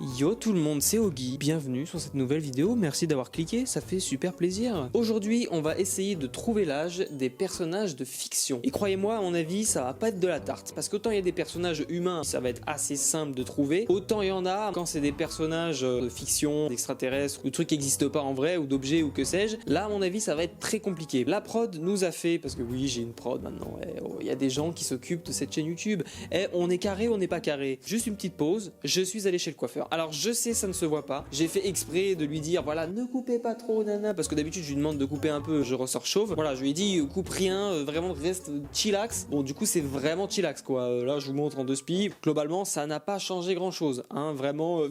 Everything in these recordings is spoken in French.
Yo tout le monde, c'est Ogi, bienvenue sur cette nouvelle vidéo, merci d'avoir cliqué, ça fait super plaisir. Aujourd'hui, on va essayer de trouver l'âge des personnages de fiction. Et croyez-moi, à mon avis, ça va pas être de la tarte, parce qu'autant il y a des personnages humains, ça va être assez simple de trouver, autant il y en a quand c'est des personnages de fiction, d'extraterrestres, ou de trucs qui n'existent pas en vrai, ou d'objets, ou que sais-je, là à mon avis ça va être très compliqué. La prod nous a fait, parce que oui j'ai une prod maintenant, il y a des gens qui s'occupent de cette chaîne YouTube, on est carré, on n'est pas carré. Juste une petite pause, je suis allé chez le coiffeur. Alors je sais ça ne se voit pas, j'ai fait exprès de lui dire voilà ne coupez pas trop nana, parce que d'habitude je lui demande de couper un peu, je ressors chauve. Voilà, je lui ai dit coupe rien, vraiment reste chillax. Bon du coup c'est vraiment chillax quoi, là je vous montre en deux spi, globalement ça n'a pas changé grand chose, hein, vraiment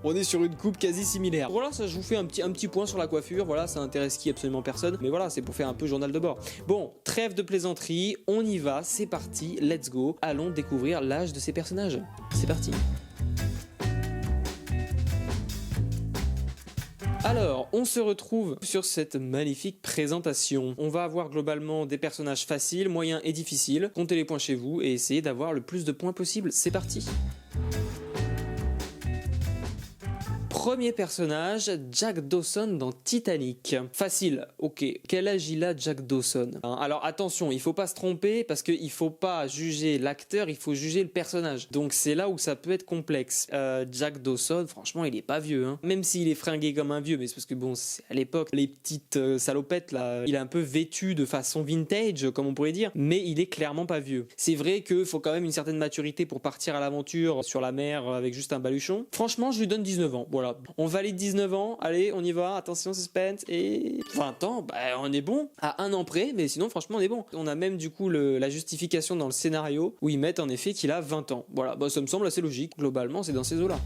on est sur une coupe quasi similaire. Voilà, ça je vous fais un petit point sur la coiffure, voilà ça intéresse qui absolument personne, mais voilà c'est pour faire un peu journal de bord. Bon, trêve de plaisanterie, on y va, c'est parti, let's go, allons découvrir l'âge de ces personnages, c'est parti. Alors, on se retrouve sur cette magnifique présentation. On va avoir globalement des personnages faciles, moyens et difficiles. Comptez les points chez vous et essayez d'avoir le plus de points possible. C'est parti. Premier personnage, Jack Dawson dans Titanic. Facile, ok. Quel âge il a Jack Dawson? Alors attention, il faut pas se tromper parce qu'il faut pas juger l'acteur, il faut juger le personnage. Donc c'est là où ça peut être complexe. Jack Dawson, franchement, il est pas vieux, hein. Même s'il est fringué comme un vieux, mais c'est parce que bon, c'est à l'époque, les petites salopettes là, il est un peu vêtu de façon vintage, comme on pourrait dire, mais il est clairement pas vieux. C'est vrai qu'il faut quand même une certaine maturité pour partir à l'aventure sur la mer avec juste un baluchon. Franchement, je lui donne 19 ans, voilà. On valide 19 ans, allez, on y va, attention, suspense, et 20 ans, bah on est bon, à un an près, mais sinon franchement on est bon. On a même du coup la justification dans le scénario, où ils mettent en effet qu'il a 20 ans. Voilà, bah ça me semble assez logique, globalement c'est dans ces eaux-là.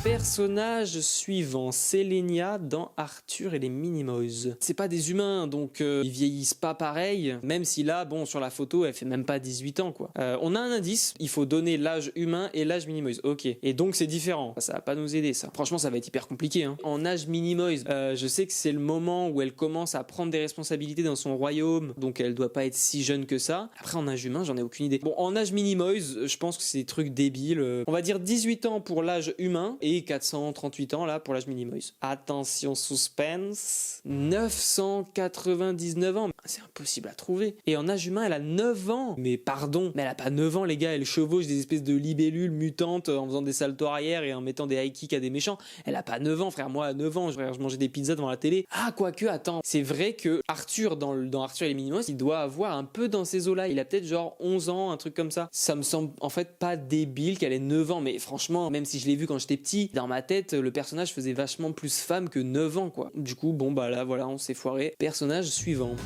Personnage suivant, Selenia dans Arthur et les Minimoys. C'est pas des humains, donc ils vieillissent pas pareil, même si là, bon, sur la photo, elle fait même pas 18 ans, quoi. On a un indice, il faut donner l'âge humain et l'âge Minimoys, ok. Et donc c'est différent, ça va pas nous aider, ça. Franchement, ça va être hyper compliqué, hein. En âge Minimoys, je sais que c'est le moment où elle commence à prendre des responsabilités dans son royaume, donc elle doit pas être si jeune que ça. Après, en âge humain, j'en ai aucune idée. Bon, en âge Minimoys, je pense que c'est des trucs débiles. On va dire 18 ans pour l'âge humain, et 438 ans là pour l'âge Minimoys. Attention, suspense. 999 ans. C'est impossible à trouver. Et en âge humain, elle a 9 ans. Mais pardon, mais elle a pas 9 ans les gars, elle chevauche des espèces de libellules mutantes en faisant des saltos arrière et en mettant des high kicks à des méchants. Elle a pas 9 ans frère, moi à 9 ans, je mangeais des pizzas devant la télé. Ah quoique, attends, c'est vrai que Arthur dans Arthur et les Minimoys, il doit avoir un peu dans ces eaux-là. Il a peut-être genre 11 ans, un truc comme ça. Ça me semble en fait pas débile qu'elle ait 9 ans, mais franchement, même si je l'ai vu quand j'étais petit, dans ma tête, le personnage faisait vachement plus femme que 9 ans, quoi. Du coup, bon, bah là, voilà, on s'est foiré. Personnage suivant.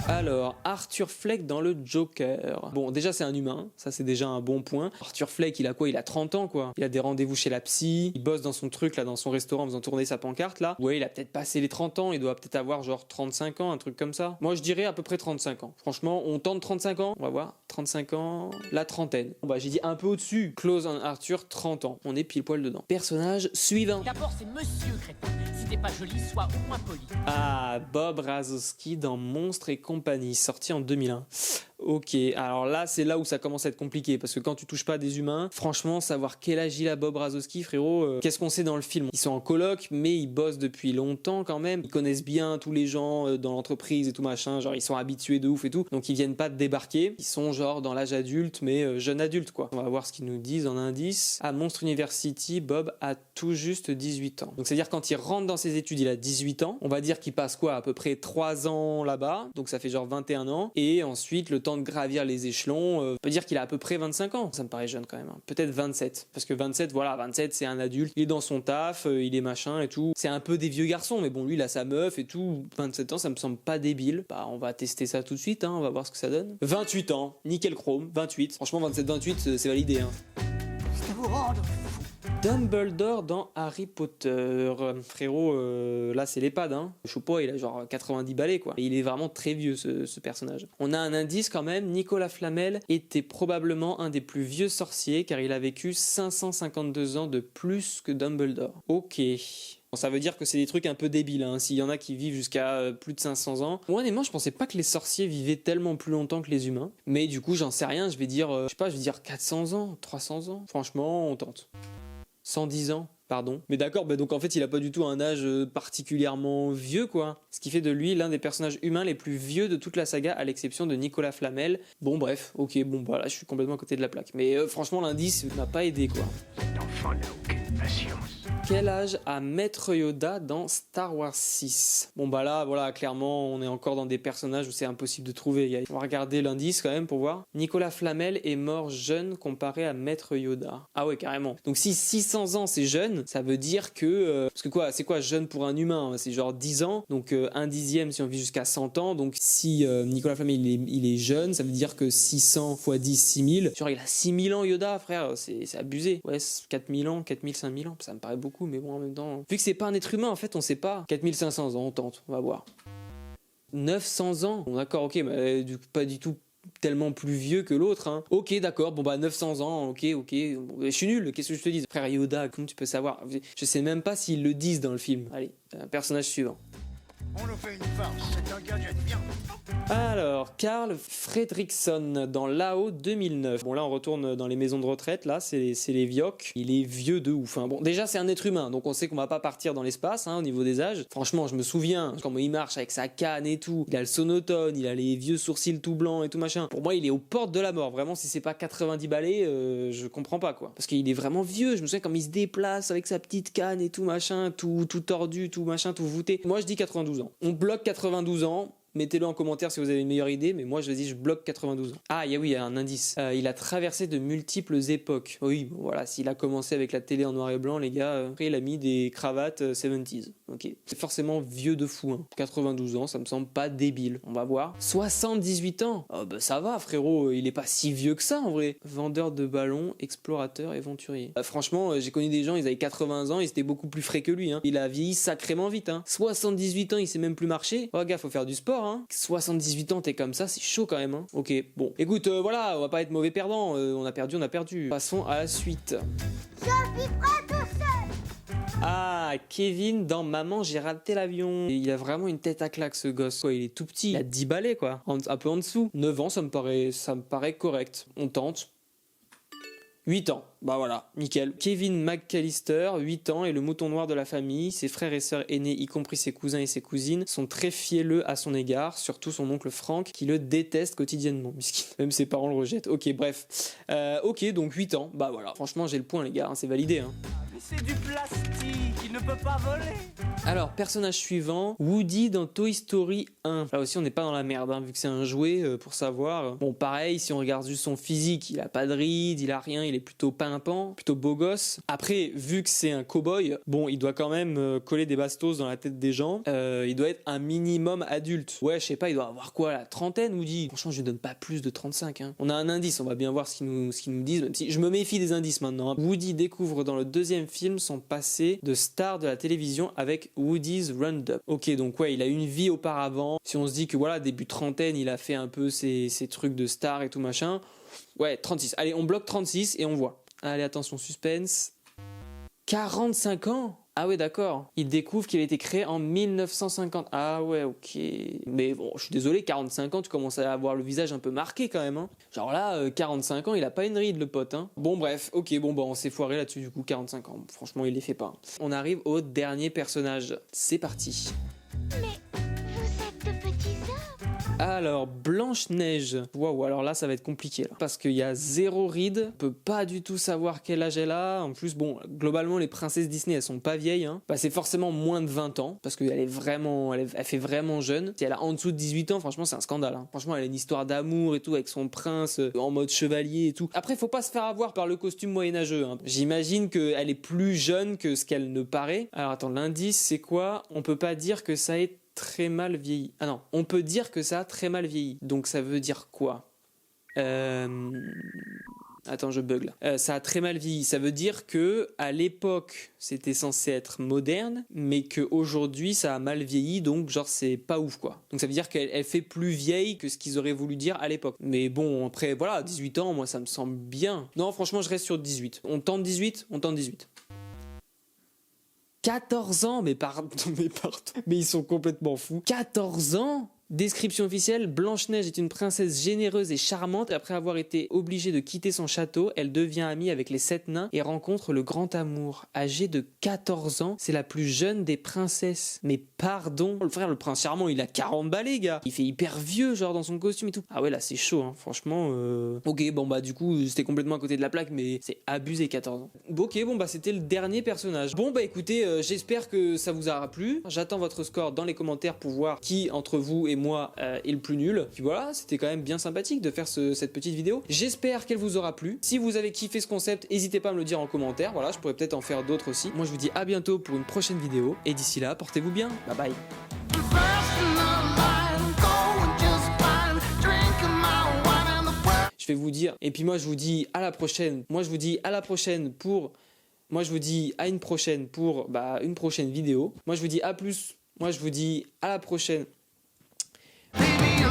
Alors, Arthur Fleck dans le Joker. Bon, déjà, c'est un humain. Ça, c'est déjà un bon point. Arthur Fleck, il a quoi? Il a 30 ans, quoi. Il a des rendez-vous chez la psy. Il bosse dans son truc, là, dans son restaurant, en faisant tourner sa pancarte, là. Ouais, il a peut-être passé les 30 ans. Il doit peut-être avoir, genre, 35 ans, un truc comme ça. Moi, je dirais à peu près 35 ans. Franchement, on tente 35 ans. On va voir. 35 ans. La trentaine. Bon, bah, j'ai dit un peu au-dessus. Close on Arthur, 30 ans. On est pile poil dedans. Personnage suivant. D'abord, c'est Monsieur Crétin. Si t'es pas joli, sois au moins poli. Ah, Bob Razowski dans Monstres et compagnie, sorti en 2001. Ok, alors là c'est là où ça commence à être compliqué, parce que quand tu touches pas à des humains, franchement savoir quel âge il a Bob Razowski, frérot, qu'est-ce qu'on sait dans le film? Ils sont en coloc, mais ils bossent depuis longtemps quand même, ils connaissent bien tous les gens dans l'entreprise et tout machin, genre ils sont habitués de ouf et tout, donc ils viennent pas de débarquer, ils sont genre dans l'âge adulte, mais jeune adulte quoi. On va voir ce qu'ils nous disent en indice. À Monster University, Bob a tout juste 18 ans. Donc c'est à dire quand il rentre dans ses études, il a 18 ans, on va dire qu'il passe quoi, à peu près 3 ans là-bas, donc ça fait genre 21 ans, et ensuite le temps de gravir les échelons, on peut dire qu'il a à peu près 25 ans, ça me paraît jeune quand même, hein. Peut-être 27, parce que 27, voilà, 27 c'est un adulte, il est dans son taf, il est machin et tout, c'est un peu des vieux garçons, mais bon lui il a sa meuf et tout, 27 ans ça me semble pas débile, bah on va tester ça tout de suite, hein, on va voir ce que ça donne. 28 ans, nickel chrome, 28, franchement 27-28 c'est validé, hein. Je vais vous rendre fou. Dumbledore dans Harry Potter. Frérot, là c'est l'EHPAD, hein. Je sais pas, il a genre 90 balais quoi. Et il est vraiment très vieux ce personnage. On a un indice quand même, Nicolas Flamel était probablement un des plus vieux sorciers car il a vécu 552 ans de plus que Dumbledore. Ok. Bon, ça veut dire que c'est des trucs un peu débiles, hein. S'il y en a qui vivent jusqu'à plus de 500 ans. Moi, honnêtement, je pensais pas que les sorciers vivaient tellement plus longtemps que les humains. Mais du coup, j'en sais rien, je vais dire, je sais pas, je vais dire 400 ans, 300 ans. Franchement, on tente. 110 ans, pardon. Mais d'accord, bah donc en fait, il a pas du tout un âge particulièrement vieux, quoi. Ce qui fait de lui l'un des personnages humains les plus vieux de toute la saga, à l'exception de Nicolas Flamel. Bon, bref, ok, bon, bah là, je suis complètement à côté de la plaque. Mais franchement, l'indice m'a pas aidé, quoi. Cet enfant n'a aucune patience. Quel âge a Maître Yoda dans Star Wars 6? Bon bah là, voilà, clairement, on est encore dans des personnages où c'est impossible de trouver. On va regarder l'indice quand même pour voir. Nicolas Flamel est mort jeune comparé à Maître Yoda. Ah ouais, carrément. Donc si 600 ans c'est jeune, ça veut dire que... parce que quoi, c'est quoi jeune pour un humain? C'est genre 10 ans, donc un dixième si on vit jusqu'à 100 ans. Donc si Nicolas Flamel il est jeune, ça veut dire que 600 x 10, 6000. Genre il a 6000 ans Yoda, frère, c'est abusé. Ouais, 4000 ans, 4000, 5000 ans, ça me paraît beaucoup. Mais bon, en même temps, vu que c'est pas un être humain, en fait, on sait pas. 4500 ans, on tente, on va voir. 900 ans, bon, d'accord, ok, mais du coup, pas du tout tellement plus vieux que l'autre, hein. Ok, d'accord, bon bah 900 ans, ok, bon, je suis nul, qu'est-ce que je te dis? Frère Yoda, comment tu peux savoir? Je sais même pas s'ils le disent dans le film. Allez, personnage suivant. On nous fait une farce, c'est un gardien de bien. Alors, Carl Fredrickson dans Lao 2009. Bon là on retourne dans les maisons de retraite, là c'est les vioques. Il est vieux de ouf, hein. Bon déjà c'est un être humain, donc on sait qu'on va pas partir dans l'espace, hein, au niveau des âges. Franchement je me souviens comment il marche avec sa canne et tout. Il a le sonotone, il a les vieux sourcils tout blancs et tout machin. Pour moi il est aux portes de la mort, vraiment si c'est pas 90 balais, je comprends pas quoi. Parce qu'il est vraiment vieux, je me souviens comme il se déplace avec sa petite canne et tout machin, tout tordu, tout machin, tout voûté. Moi je dis 92 ans. On bloque 92 ans. Mettez-le en commentaire si vous avez une meilleure idée, mais moi je dis je bloque 92 ans. Ah, oui, il y a un indice. Il a traversé de multiples époques. Oui, bon, voilà, s'il a commencé avec la télé en noir et blanc, les gars, après il a mis des cravates 70s. Ok. C'est forcément vieux de fou, hein. 92 ans, ça me semble pas débile. On va voir. 78 ans. Oh, bah ça va, frérot, il est pas si vieux que ça en vrai. Vendeur de ballons, explorateur, aventurier. Franchement, j'ai connu des gens, ils avaient 80 ans, ils étaient beaucoup plus frais que lui, hein. Il a vieilli sacrément vite, hein. 78 ans, il sait même plus marcher. Oh, gars, faut faire du sport, hein. 78 ans, t'es comme ça, c'est chaud quand même, hein. Ok, bon. Écoute, voilà, on va pas être mauvais perdant. On a perdu. Passons à la suite. Je vis prêt tout seul. Ah, Kevin dans Maman, j'ai raté l'avion. Il a vraiment une tête à claque ce gosse, quoi. Il est tout petit. Il a 10 balais, quoi. Un peu en dessous. 9 ans, ça me paraît correct. On tente. 8 ans, bah voilà, nickel. Kevin McAllister, 8 ans, est le mouton noir de la famille. Ses frères et sœurs aînés, y compris ses cousins et ses cousines, sont très fielleux à son égard, surtout son oncle Frank, qui le déteste quotidiennement, puisque même ses parents le rejettent. Ok, bref. Ok, donc 8 ans, bah voilà. Franchement, j'ai le point, les gars, hein, c'est validé, hein. Mais c'est du plastique, il ne peut pas voler. Alors, personnage suivant, Woody dans Toy Story 1. Là aussi, on n'est pas dans la merde, hein, vu que c'est un jouet, pour savoir. Bon, pareil, si on regarde juste son physique, il a pas de rides, il a rien, il est plutôt pimpant, plutôt beau gosse. Après, vu que c'est un cow-boy, bon, il doit quand même coller des bastos dans la tête des gens. Il doit être un minimum adulte. Ouais, je sais pas, il doit avoir quoi, la trentaine, Woody? Franchement, je lui donne pas plus de 35, hein. On a un indice, on va bien voir ce qu'ils nous disent, même si je me méfie des indices maintenant, hein. Woody découvre dans le deuxième film son passé de star de la télévision avec Woody's Roundup. Ok, donc ouais, il a une vie auparavant. Si on se dit que voilà, début trentaine, il a fait un peu ses trucs de star et tout machin. Ouais, 36. Allez, on bloque 36 et on voit. Allez, attention, suspense. 45 ans? Ah ouais, d'accord. Il découvre qu'il a été créé en 1950. Ah ouais, ok. Mais bon, je suis désolé, 45 ans, tu commences à avoir le visage un peu marqué quand même, hein. Genre là, 45 ans, il a pas une ride, le pote, hein. Bon, bref, ok, bon, bah, on s'est foiré là-dessus, du coup, 45 ans. Franchement, il les fait pas. On arrive au dernier personnage. C'est parti. Mais vous êtes de petits hommes. Alors, Blanche-Neige. Waouh, alors là, ça va être compliqué, là. Parce qu'il y a 0 ride. On peut pas du tout savoir quel âge elle a. En plus, bon, globalement, les princesses Disney, elles sont pas vieilles, hein. Bah, c'est forcément moins de 20 ans. Parce qu'elle est vraiment, elle fait vraiment jeune. Si elle a en dessous de 18 ans, franchement, c'est un scandale, hein. Franchement, elle a une histoire d'amour et tout, avec son prince, en mode chevalier et tout. Après, faut pas se faire avoir par le costume moyenâgeux, hein. J'imagine qu'elle est plus jeune que ce qu'elle ne paraît. Alors, attends, l'indice, c'est quoi? On peut pas dire que ça est très mal vieilli. Ah non, on peut dire que ça a très mal vieilli. Donc ça veut dire quoi? Attends, je bug là. Ça a très mal vieilli. Ça veut dire que à l'époque, c'était censé être moderne, mais qu'aujourd'hui, ça a mal vieilli, donc genre c'est pas ouf quoi. Donc ça veut dire qu'elle fait plus vieille que ce qu'ils auraient voulu dire à l'époque. Mais bon, après, voilà, 18 ans, moi ça me semble bien. Non, franchement, je reste sur 18. On tente 18 ? On tente 18. 14 ans, mais pardon, mais ils sont complètement fous. 14 ans ? Description officielle, Blanche-Neige est une princesse généreuse et charmante. Après avoir été obligée de quitter son château, elle devient amie avec les 7 nains et rencontre le grand amour. Âgée de 14 ans, c'est la plus jeune des princesses. Mais pardon, le frère, le prince charmant, il a 40 balais, gars. Il fait hyper vieux, genre, dans son costume et tout. Ah ouais, là, c'est chaud, hein. Franchement. Ok, bon, bah, du coup, c'était complètement à côté de la plaque, mais c'est abusé, 14 ans. Ok, bon, bah, c'était le dernier personnage. Bon, bah, écoutez, j'espère que ça vous aura plu. J'attends votre score dans les commentaires pour voir qui, entre vous et moi, est le plus nul. Puis voilà, c'était quand même bien sympathique de faire cette petite vidéo. J'espère qu'elle vous aura plu. Si vous avez kiffé ce concept, n'hésitez pas à me le dire en commentaire. Voilà, je pourrais peut-être en faire d'autres aussi. Moi, je vous dis à bientôt pour une prochaine vidéo. Et d'ici là, portez-vous bien. Bye bye. Je vais vous dire, et puis moi je vous dis à la prochaine. Moi je vous dis à la prochaine pour... Moi je vous dis à une prochaine pour une prochaine vidéo. Moi je vous dis à plus. Moi je vous dis à la prochaine. Baby,